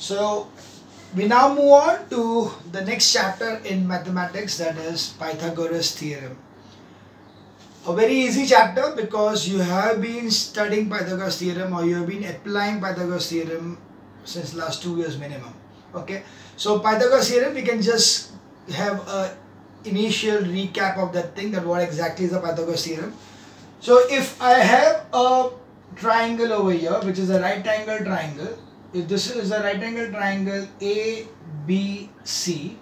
So we now move on to the next chapter in mathematics, that is Pythagoras theorem. A very easy chapter because you have been studying Pythagoras theorem or you have been applying Pythagoras theorem since last 2 years minimum. Okay, so Pythagoras theorem, we can just have a initial recap of that thing, that what exactly is the Pythagoras theorem. So if I have a triangle over here which is a right angle triangle, if this is a right angle triangle ABC,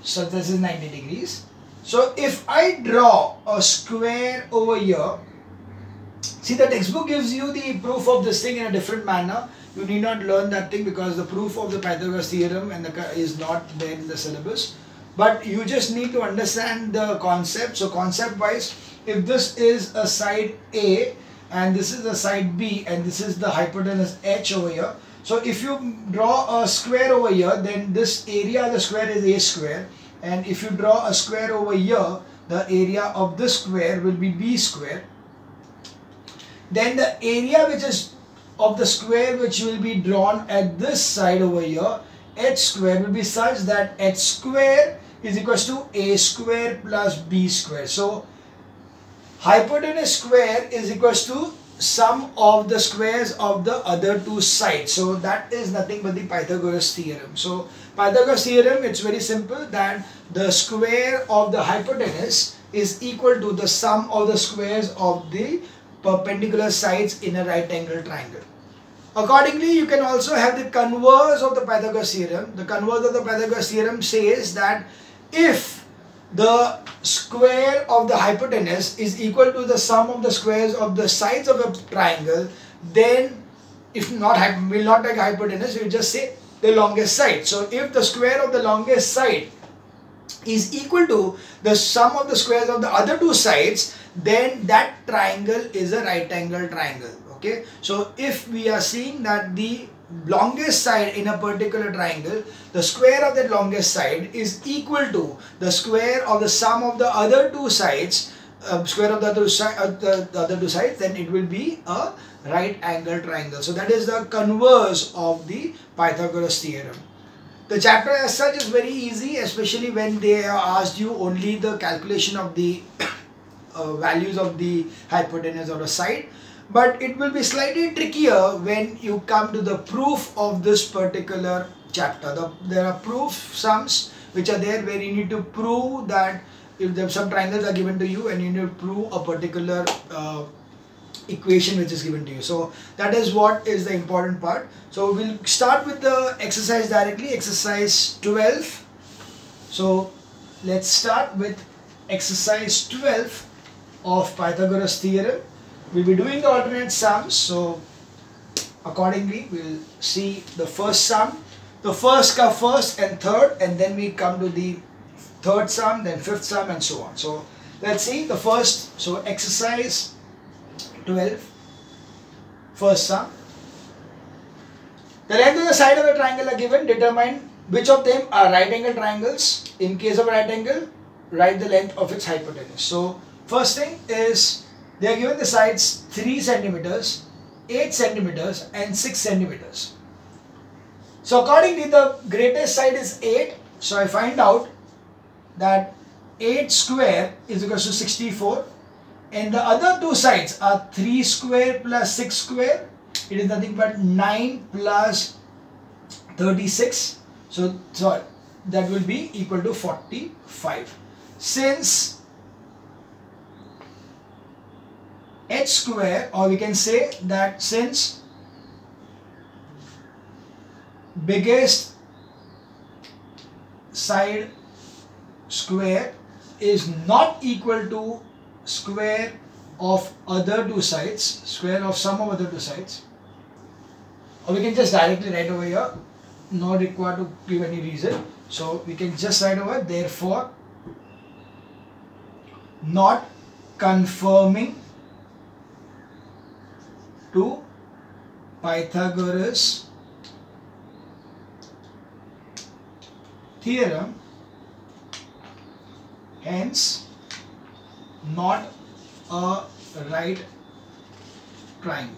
so this is 90 degrees. So if I draw a square over here, see the textbook gives you the proof of this thing in a different manner. You need not learn that thing because the proof of the Pythagoras theorem is not there in the syllabus. But you just need to understand the concept. So concept wise, if this is a side A and this is a side B and this is the hypotenuse H over here. So if you draw a square over here, then this area of the square is A square. And if you draw a square over here, the area of this square will be B square. Then the area which is of the square which will be drawn at this side over here, H square, will be such that H square is equals to A square plus B square. So hypotenuse square is equals to sum of the squares of the other two sides. So that is nothing but the Pythagoras theorem. So Pythagoras theorem, it's very simple, that the square of the hypotenuse is equal to the sum of the squares of the perpendicular sides in a right angle triangle. Accordingly, you can also have the converse of the Pythagoras theorem. The converse of the Pythagoras theorem says that if the square of the hypotenuse is equal to the sum of the squares of the sides of a triangle, then if not, will not take hypotenuse, we will just say the longest side. So if the square of the longest side is equal to the sum of the squares of the other two sides, then that triangle is a right angle triangle. Okay, so if we are seeing that the longest side in a particular triangle, the square of that longest side is equal to the square of the sum of the other two sides, square of the other two sides, then it will be a right angle triangle. So that is the converse of the Pythagoras theorem. The chapter as such is very easy, especially when they have asked you only the calculation of the values of the hypotenuse or the side. But it will be slightly trickier when you come to the proof of this particular chapter. There are proof sums which are there where you need to prove that if some triangles are given to you and you need to prove a particular equation which is given to you. So that is what is the important part. So we'll start with the exercise directly, exercise 12. So let's start with exercise 12 of Pythagoras theorem. We'll be doing the alternate sums, so accordingly we'll see the first sum. The first come first and third, and then we come to the third sum, then fifth sum, and so on. So let's see the first. So exercise 12, first sum. The length of the side of a triangle are given. Determine which of them are right angle triangles. In case of a right angle, write the length of its hypotenuse. So first thing is, they are given the sides 3 centimeters, 8 centimeters and 6 centimeters. So accordingly, the greatest side is 8. So I find out that 8 square is equal to 64. And the other two sides are 3 square plus 6 square. It is nothing but 9 plus 36. So that will be equal to 45. Since H square, or we can say that since biggest side square is not equal to square of other two sides, square of sum of other two sides, or we can just directly write over here, not required to give any reason. So we can just write over, therefore not conforming to Pythagoras theorem, hence not a right triangle.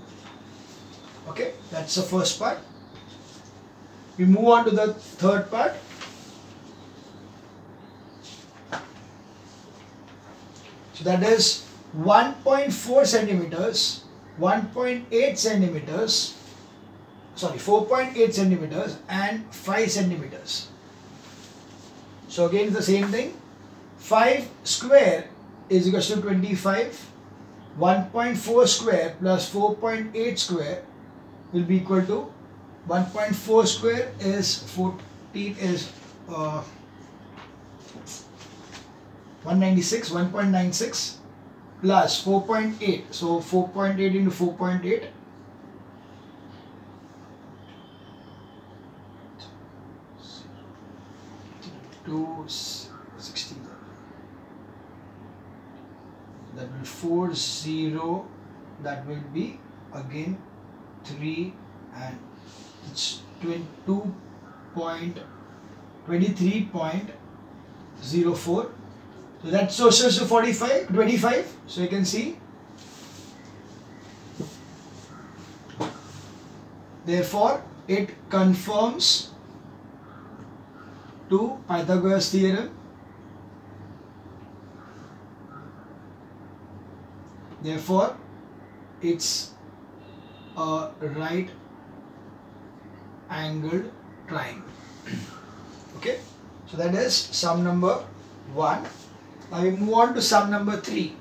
Okay, that's the first part. We move on to the third part. So that is 1.4 centimeters, 1.8 centimeters, sorry 4.8 centimeters and 5 centimeters. So again it's the same thing. 5 square is equals to 25. 1.4 square plus 4.8 square will be equal to 1.4 square is 196, 1.96 plus 4.8. So 4.8 into 4.8. To 60. That will 40. That will be again 3 and it's 23.04. So that's so to 45, 25. So you can see. Therefore, it conforms to Pythagoras theorem. Therefore, it's a right angled triangle. Okay, so that is sum number 1. Now we move on to sum number 3.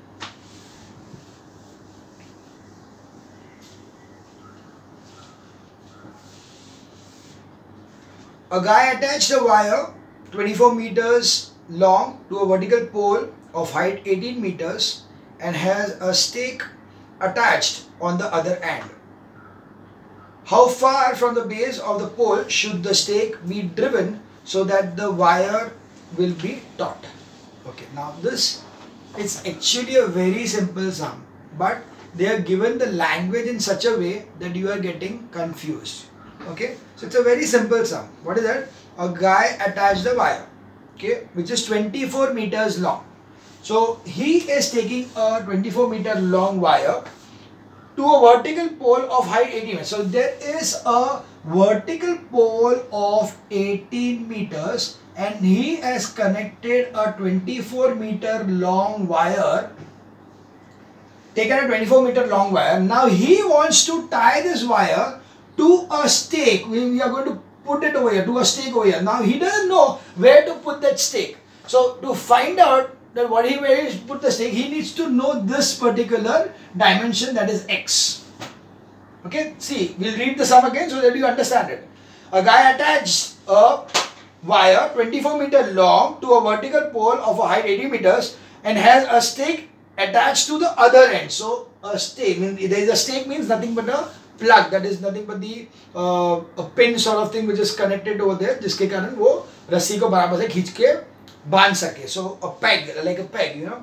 A guy attached a wire 24 meters long to a vertical pole of height 18 meters and has a stake attached on the other end. How far from the base of the pole should the stake be driven so that the wire will be taut? Okay, now this is actually a very simple sum, but they are given the language in such a way that you are getting confused. Okay, so it's a very simple sum. What is that? A guy attached the wire, okay, which is 24 meters long. So he is taking a 24 meter long wire to a vertical pole of height 18 meters. So there is a vertical pole of 18 meters and he has connected a 24 meter long wire, taken a 24 meter long wire. Now he wants to tie this wire to a stake. We are going to put it over here, to a stake over here. Now he doesn't know where to put that stake. So to find out that where he put the stake, he needs to know this particular dimension, that is x. Okay, see, we'll read the sum again so that you understand it. A guy attached a wire 24 meter long to a vertical pole of a height 80 meters and has a stake attached to the other end. So a stake means, there is a stake means nothing but a plug, that is nothing but the a pin sort of thing which is connected over there, जिसके कारण वो रस्सी को बराबर से खींच के बांध सके. So a peg, like a peg, you know.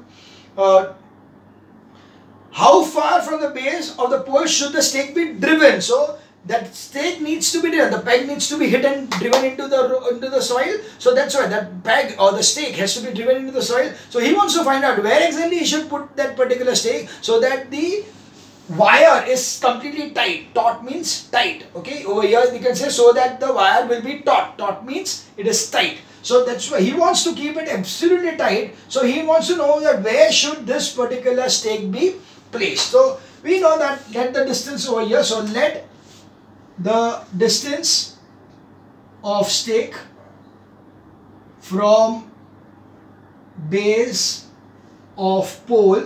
How far from the base of the pole should the stake be driven? So that stake needs to be driven. The peg needs to be hit and driven into the soil. So that's why that peg or the stake has to be driven into the soil. So he wants to find out where exactly he should put that particular stake so that the wire is completely tight. Taut means tight. Okay, over here we can say so that the wire will be taut. Taut means it is tight. So that's why he wants to keep it absolutely tight. So he wants to know that where should this particular stake be placed. So we know that let the distance over here. So let the distance of stake from base of pole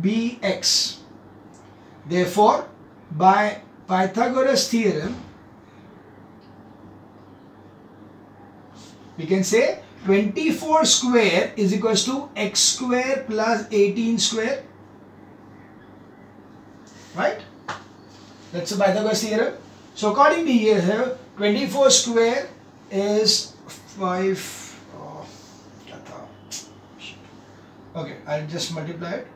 be x. Therefore, by Pythagoras theorem, we can say 24 square is equals to x square plus 18 square. Right? That's the Pythagoras theorem. So according to here, 24 square is 5. Okay, I'll just multiply it.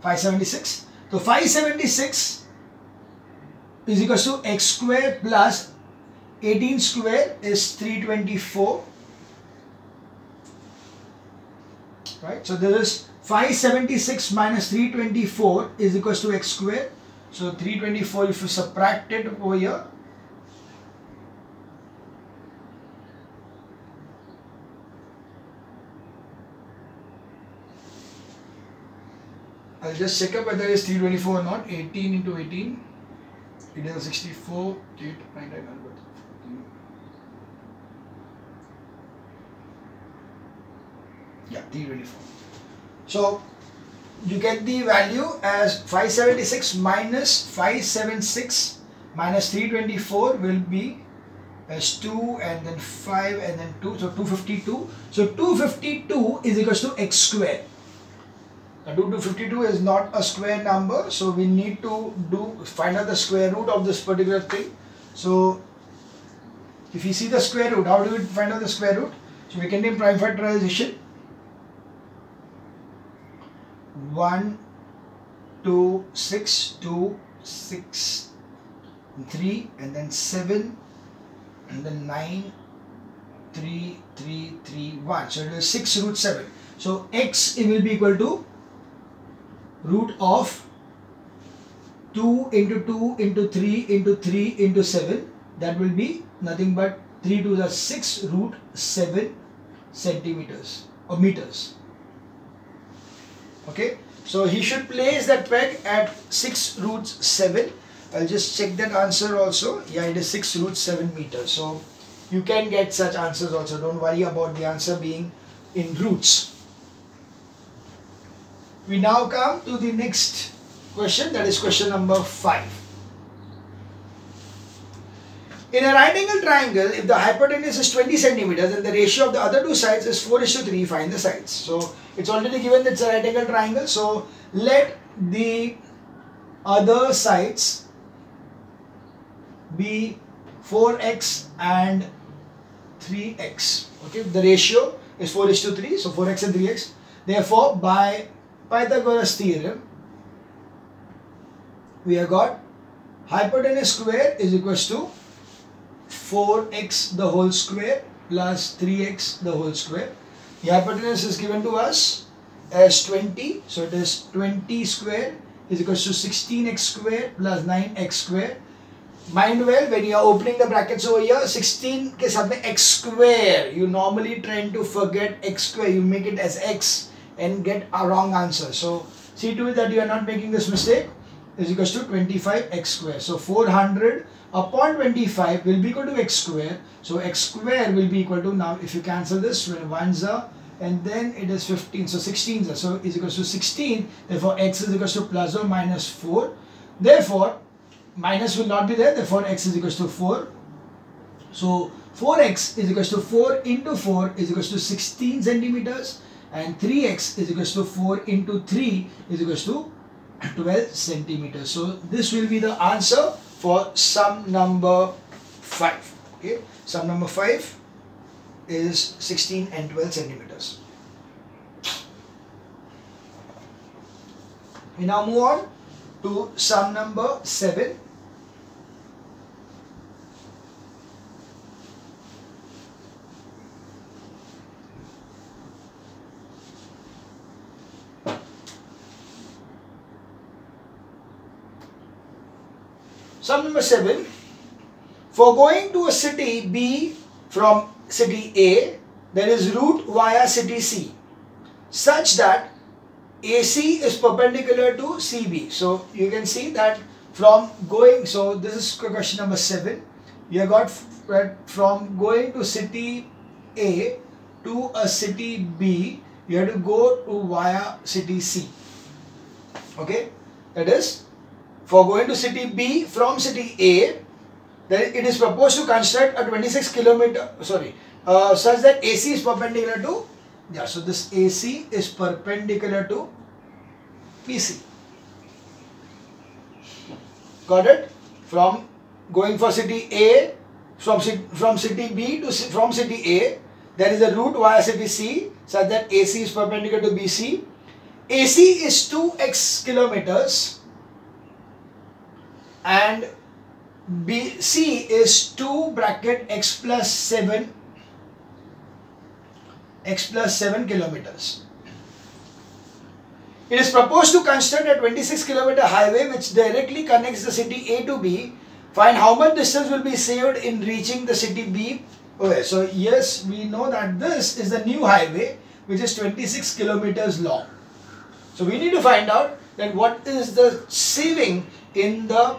$576. So 576 is equals to x square plus 18 square is 324. Right? So there is 576 minus 324 is equals to x square. So 324, if you subtract it over here, I'll just check up whether it is 324 or not. 18 into 18, it is 64, 8, 9, 9, 9. Yeah, 324. So you get the value as 576 minus 576 minus 324 will be as 2 and then 5 and then 2, so 252. So 252 is equals to x square. Now 252 is not a square number, so we need to find out the square root of this particular thing. So if you see the square root, how do we find out the square root? So we can do prime factorization. 1, 2, 6, 2, 6, 3, and then 7, and then 9, 3, 3, 3, 1. So it is 6 root 7. So x will be equal to root of 2 into 2 into 3 into 3 into 7. That will be nothing but 3 to the 6 root 7 centimeters or meters. Okay, so he should place that peg at 6 root 7. I'll just check that answer also. Yeah, it is 6 root 7 meters. So you can get such answers also. Don't worry about the answer being in roots. We now come to the next question, that is question number 5. In a right angle triangle, if the hypotenuse is 20 centimeters and the ratio of the other two sides is 4:3, find the sides. So it's already given that it's a right angle triangle. So let the other sides be 4x and 3x. Okay, the ratio is 4:3, so 4x and 3x. Therefore, by Pythagoras theorem, we have got hypotenuse square is equals to 4x the whole square plus 3x the whole square. The hypotenuse is given to us as 20, so it is 20 square is equals to 16x square plus 9x square. Mind well, when you are opening the brackets over here, 16 के साथ में x square, you normally tend to forget x square, you make it as x and get a wrong answer. So see to it that you are not making this mistake. Is equals to 25x square. So 400 upon 25 will be equal to x square. So x square will be equal to, now if you cancel this, when 1's are, and then it is 15, so 16's are, so is equals to 16. Therefore x is equals to plus or minus 4. Therefore minus will not be there, therefore x is equals to 4. So 4x is equals to 4 into 4 is equals to 16 centimeters, and 3x is equals to 4 into 3 is equals to 12 centimeters. So this will be the answer for sum number 5. Okay, sum number 5 is 16 and 12 centimeters. We now move on to sum number 7. Sum number 7. For going to a city B from city A, there is route via city C such that AC is perpendicular to CB. So you can see that from going, so this is question number 7. You have got from going to city A to a city B, you have to go to via city C. Okay, that is, for going to city B from city A, then it is proposed to construct a 26 kilometer, such that AC is perpendicular to, yeah, so this AC is perpendicular to PC. Got it? From going for city A, from city B to from city A, there is a route via city C such that AC is perpendicular to BC. AC is 2x kilometers and BC is 2 bracket x plus 7 kilometers. It is proposed to construct a 26-kilometer highway which directly connects the city A to B. Find how much distance will be saved in reaching the city B. Okay, so yes, we know that this is the new highway which is 26 kilometers long. So we need to find out that what is the saving in the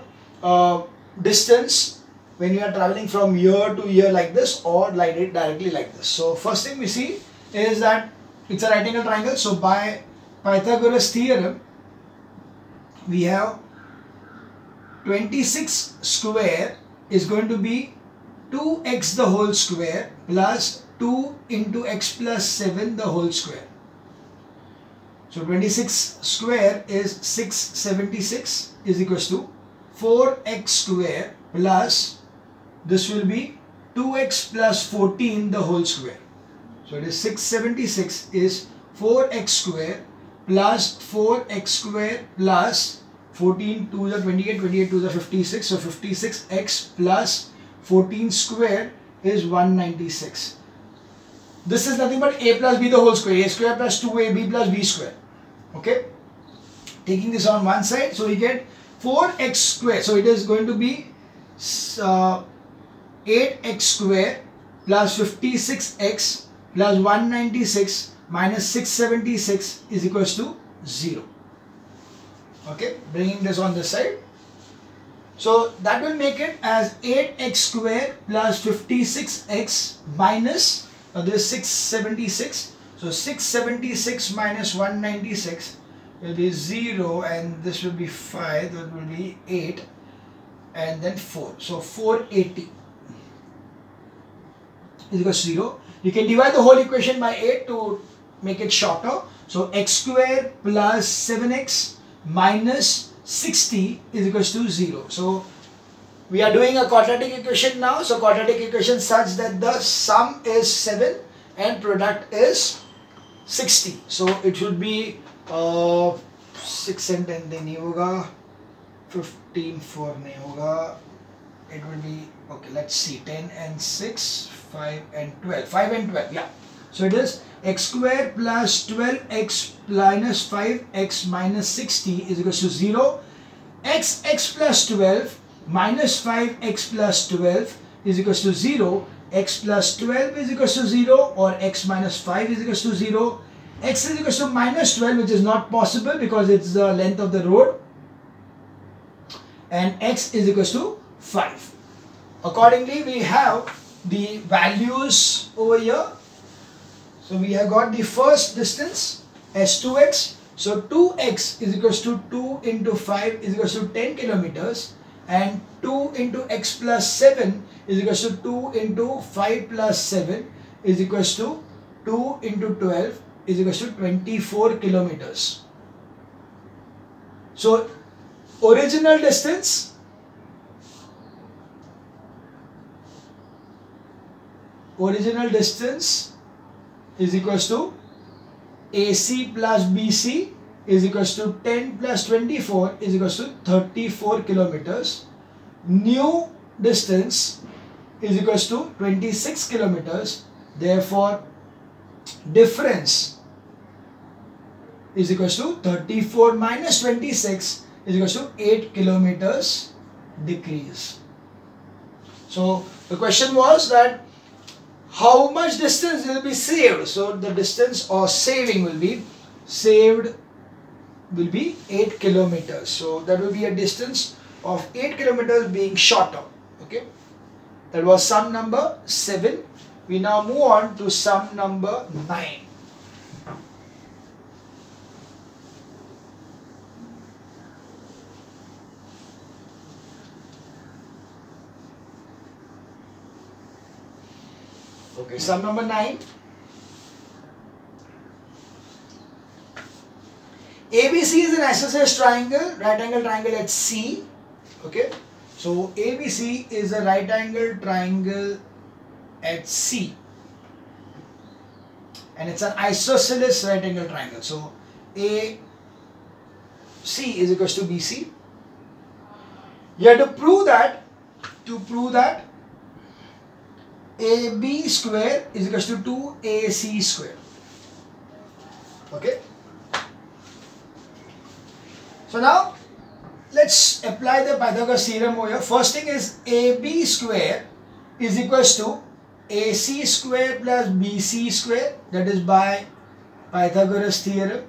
distance when you are traveling from here to here like this, or like it directly like this. So first thing we see is that it's a right angle triangle. So by Pythagoras theorem, we have 26 square is going to be 2x the whole square plus 2 into x plus 7 the whole square. So 26 square is 676 is equals to 4x square plus this will be 2x plus 14 the whole square. So it is 676 is 4x square plus 4x square plus 14 to the 28, 28 to the 56. So 56x plus 14 square is 196. This is nothing but a plus b the whole square. A square plus 2ab plus b square. Okay. Taking this on one side, so we get 4x square. So it is going to be 8x square plus 56x plus 196 minus 676 is equals to 0. Okay, bringing this on this side. So that will make it as 8x square plus 56x minus this 676. So 676 minus 196 will be 0, and this will be 5, that will be 8, and then 4. So 480 is equals to 0. You can divide the whole equation by 8 to make it shorter. So x square plus 7x minus 60 is equals to 0. So we are doing a quadratic equation now. So quadratic equation such that the sum is 7 and product is 60. So it should be 6 and 10 then nahi hoga, 15 4 nahi hoga. It will be, okay, let's see, 10 and 6, 5 and 12, 5 and 12, yeah. So it is x square plus 12x minus 5x minus 60 is equals to 0. X plus 12 minus 5x plus 12 is equals to 0. X plus 12 is equals to 0, or x minus 5 is equals to 0. X is equals to minus 12, which is not possible because it's the length of the road. And x is equals to 5. Accordingly, we have the values over here. So we have got the first distance as 2x. So 2x is equals to 2 into 5 is equals to 10 kilometers, and 2 into x plus 7 is equals to 2 into 5 plus 7 is equals to 2 into 12 is equals to 24 kilometers. So original distance is equals to AC plus BC is equals to 10 plus 24 is equals to 34 kilometers. New distance is equals to 26 kilometers. Therefore, difference is equals to 34 minus 26 is equals to 8 kilometers decrease. So the question was that how much distance will be saved? So the distance or saving will be 8 kilometers. So that will be a distance of 8 kilometers being shorter. Okay, that was sum number 7. We now move on to sum number 9. Okay, sum number 9. ABC is an isosceles triangle, right angle triangle at C. Okay, so ABC is a right angle triangle at C, and it's an isosceles right angle triangle. So AC is equals to BC. You have to prove that. AB square is equals to 2AC square. Okay. So now let's apply the Pythagoras theorem over here. First thing is AB square is equals to AC square plus BC square, that is by Pythagoras theorem.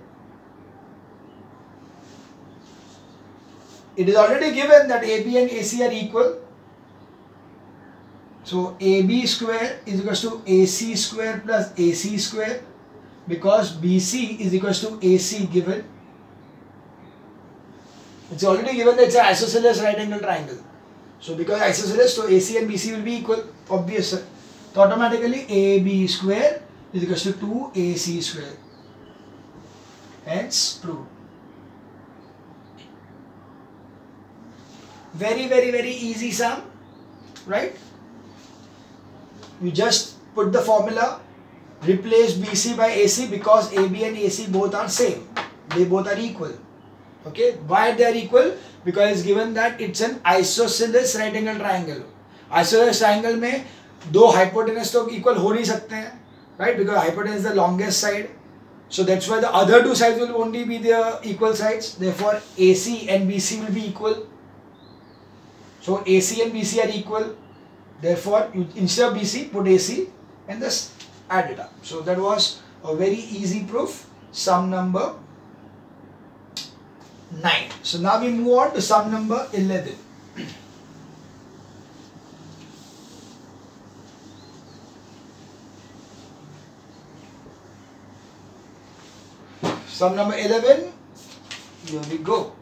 It is already given that AB and AC are equal. So AB square is equals to AC square plus AC square, because BC is equals to AC given. It's already given that it's an isosceles right angle triangle. So because isosceles, so AC and BC will be equal, obvious. So automatically AB square is equals to 2AC square. Hence proved. Very, very, very easy sum, right? You just put the formula, replace BC by AC, because AB and AC both are same. They both are equal. Okay, why they are equal? Because it's given that it's an isosceles right angle triangle. Isosceles triangle में दो hypotenuse तो equal हो नहीं सकते हैं, right? Because hypotenuse is the longest side. So that's why the other two sides will only be the equal sides. Therefore, AC and BC will be equal. So AC and BC are equal. Therefore, you, instead of BC, put AC and just add it up. So that was a very easy proof. Sum number 9. So now we move on to sum number 11. Sum number 11, here we go.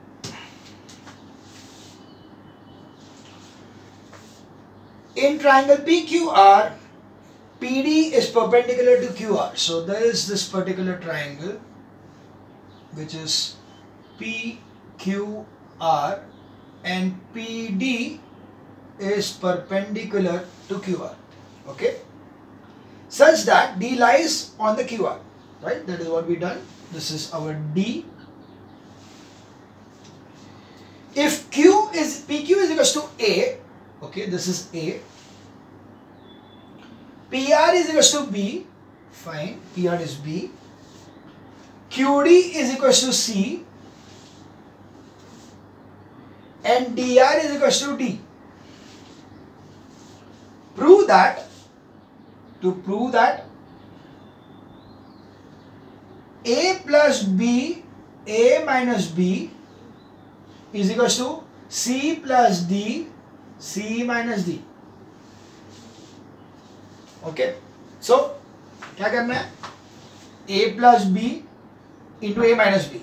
In triangle PQR, PD is perpendicular to QR. So there is this particular triangle which is PQR and PD is perpendicular to QR. Okay? Such that D lies on the QR. Right? That is what we done. This is our D. If PQ is equals to A, okay, this is A. PR is equals to B, fine, PR is B. QD is equals to C. And DR is equals to D. Prove that, to prove that A plus B, A minus B is equals to C plus D, C minus D. Okay. So, क्या करना है? A plus B into A minus B.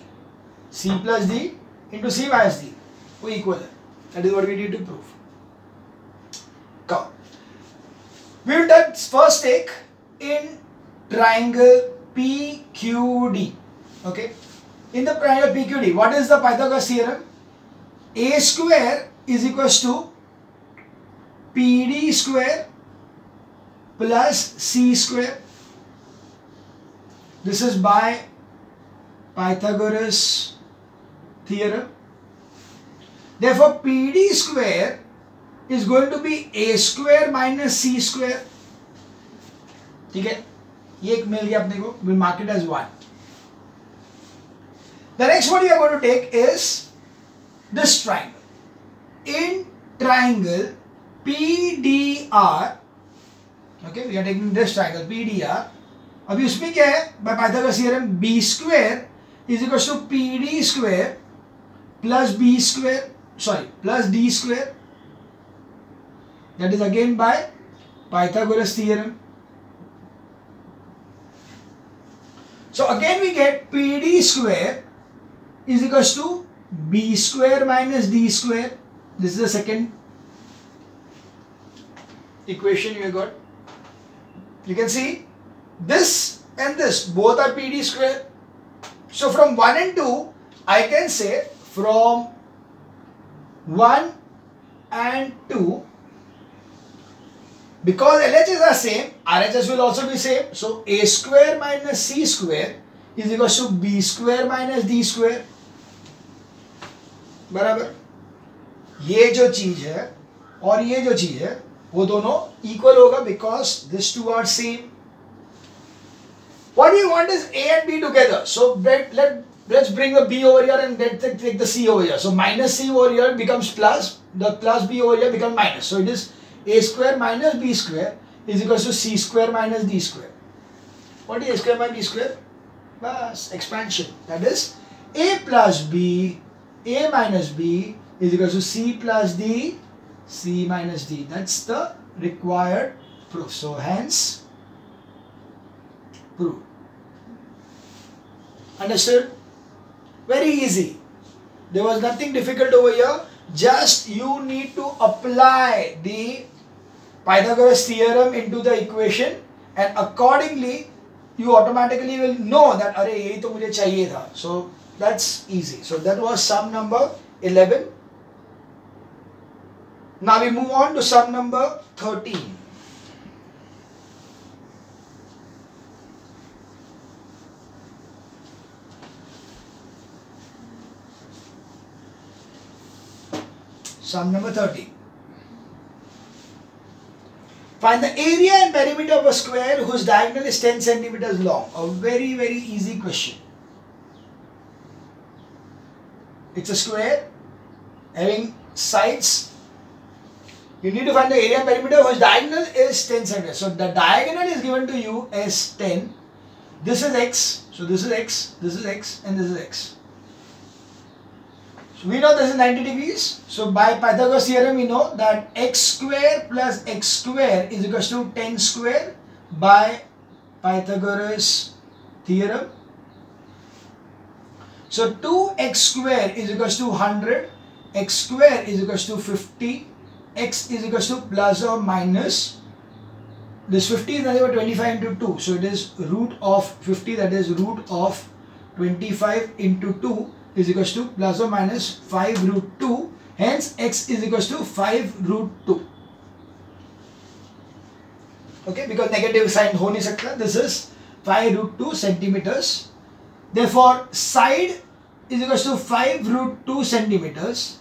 C plus D into C minus D. वो equal है. That is what we need to prove. Come. We will take first take in triangle PQD. Okay. In the triangle PQD, what is the Pythagoras theorem? A square is equals to PD square plus C square. This is by Pythagoras theorem. Therefore, PD square is going to be A square minus C square. ठीक है, ये एक मिल गया अपने को. We'll mark it as 1. The next one we are going to take is this triangle. In triangle PDR, okay, we are taking this triangle PDR. अभी उसमें क्या है? By Pythagoras theorem, B square is equals to PD square plus B square, sorry, plus D square. That is again by Pythagoras theorem. So again we get PD square is equals to B square minus D square. This is the second equation you got. You can see this and this both are PD square. So from 1 and 2 I can say from 1 and 2, because LHS are same, RHS will also be same. So A square minus C square is equals to B square minus D square. बराबर. ये जो चीज है और ये जो चीज है वो दोनों equal होगा, because these two are same. What we want is A and B together. So let let's bring the b over here and let's take the c over here. So minus c over here becomes plus, the plus b over here becomes minus. So it is a square minus b square is equals to c square minus d square. What is a square minus b square? Bas, expansion. That is a plus b, a minus b is equals to c plus d, c minus d. That's the required proof. So hence, proof. Understood? Very easy. There was nothing difficult over here. Just you need to apply the Pythagoras theorem into the equation, and accordingly you automatically will know that अरे यही तो मुझे चाहिए था. So that's easy. So that was sum number 11. Now we move on to sum number 13. Sum number 13. Find the area and perimeter of a square whose diagonal is 10 centimeters long. A very, very easy question. It's a square having sides. You need to find the area and perimeter whose diagonal is 10 centimeters. So the diagonal is given to you as 10. This is x. So this is x, this is x, and this is x. So we know this is 90 degrees. So by Pythagoras theorem we know that x square plus x square is equals to 10 square by Pythagoras theorem. So 2x square is equals to 100, x square is equals to 50, x is equals to plus or minus, this 50 is nothing but 25 into 2. So it is root of 50, that is root of 25 into 2 is equals to plus or minus 5 root 2. Hence x is equals to 5 root 2. Okay, because negative sign ho nahi sakta. This is 5 root 2 centimeters. Therefore, side is equals to 5 root 2 centimeters.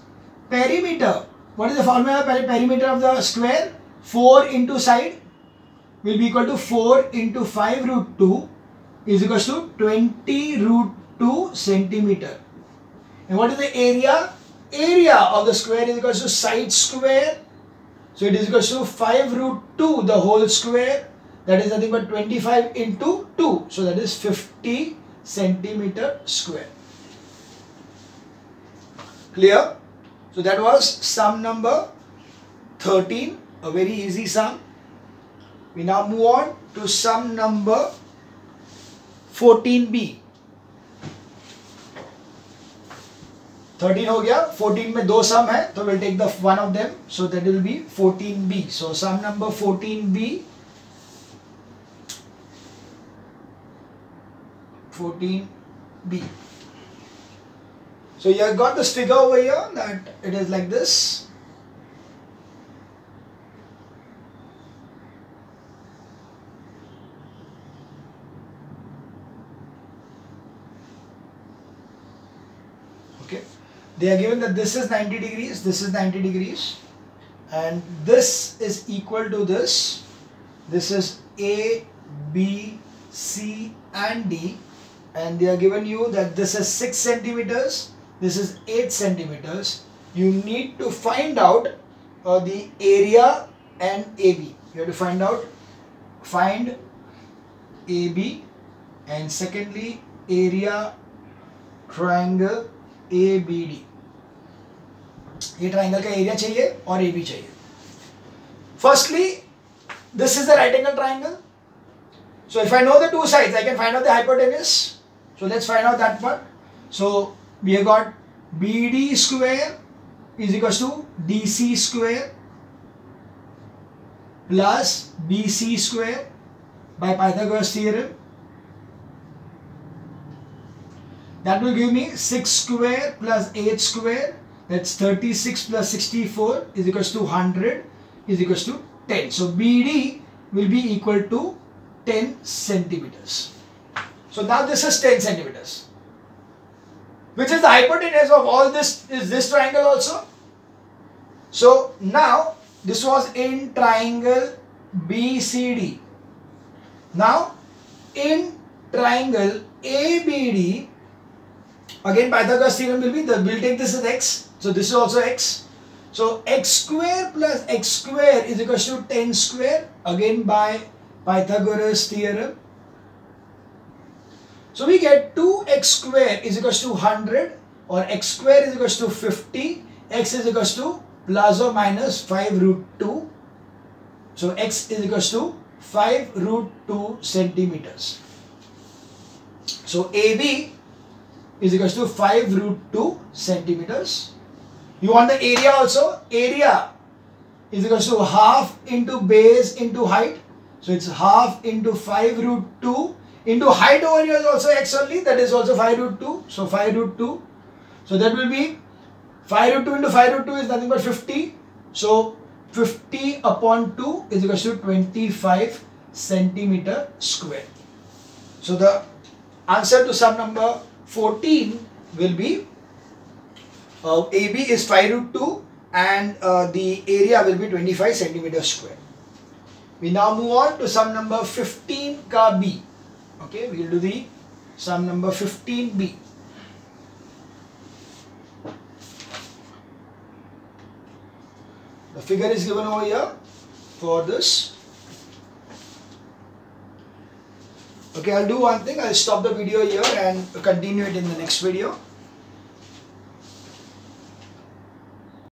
Perimeter, what is the formula of perimeter of the square? 4 into side will be equal to 4 into 5 root 2 is equals to 20 root 2 centimeter. And what is the area? Area of the square is equals to side square. So it is equals to 5 root 2 the whole square. That is nothing but 25 into 2. So that is 50 centimeter square. Clear? So that was sum number 13. A very easy sum. We now move on to sum number 14b. 13 हो गया, 14 में दो sum है, तो we'll take the one of them, so that will be 14b. So sum number 14b. 14b. So you have got this figure over here that it is like this. Okay. They are given that this is 90 degrees, this is 90 degrees, and this is equal to this. This is A, B, C and D, and they are given you that this is 6 centimeters, this is 8 centimeters. You need to find out the area and AB. You have to find AB, and secondly area triangle ABD. ये triangle का area चाहिए और AB चाहिए. Firstly, this is the right angle triangle. So if I know the two sides, I can find out the hypotenuse. So let's find out that part. So we have got BD square is equals to DC square plus BC square by Pythagoras theorem. That will give me 6 square plus 8 square. That's 36 plus 64 is equals to 100 is equals to 10. So BD will be equal to 10 centimeters. So now this is 10 centimeters. Which is the hypotenuse of all this, is this triangle also. So now this was in triangle BCD. Now in triangle ABD, Again, Pythagoras theorem will be we'll take this as x. So this is also x. So x square plus x square is equals to 10 square. Again by Pythagoras theorem. So we get 2x square is equals to 100, or x square is equals to 50. X is equals to plus or minus 5 root 2. So x is equals to 5 root 2 centimeters. So AB is equals to 5 root 2 centimeters. You want the area also? Area is equals to half into base into height. So it's half into 5 root 2 into height over here is also x only. That is also 5 root 2. So 5 root 2. So that will be 5 root 2 into 5 root 2 is nothing but 50. So 50 upon 2 is equals to 25 centimeter square. So the answer to sum number 14 will be AB is 5 root 2 and the area will be 25 centimeters square. We now move on to sum number 15 ka B. Okay, we will do the sum number 15B. The figure is given over here for this. Okay, I'll do one thing. I'll stop the video here and continue it in the next video.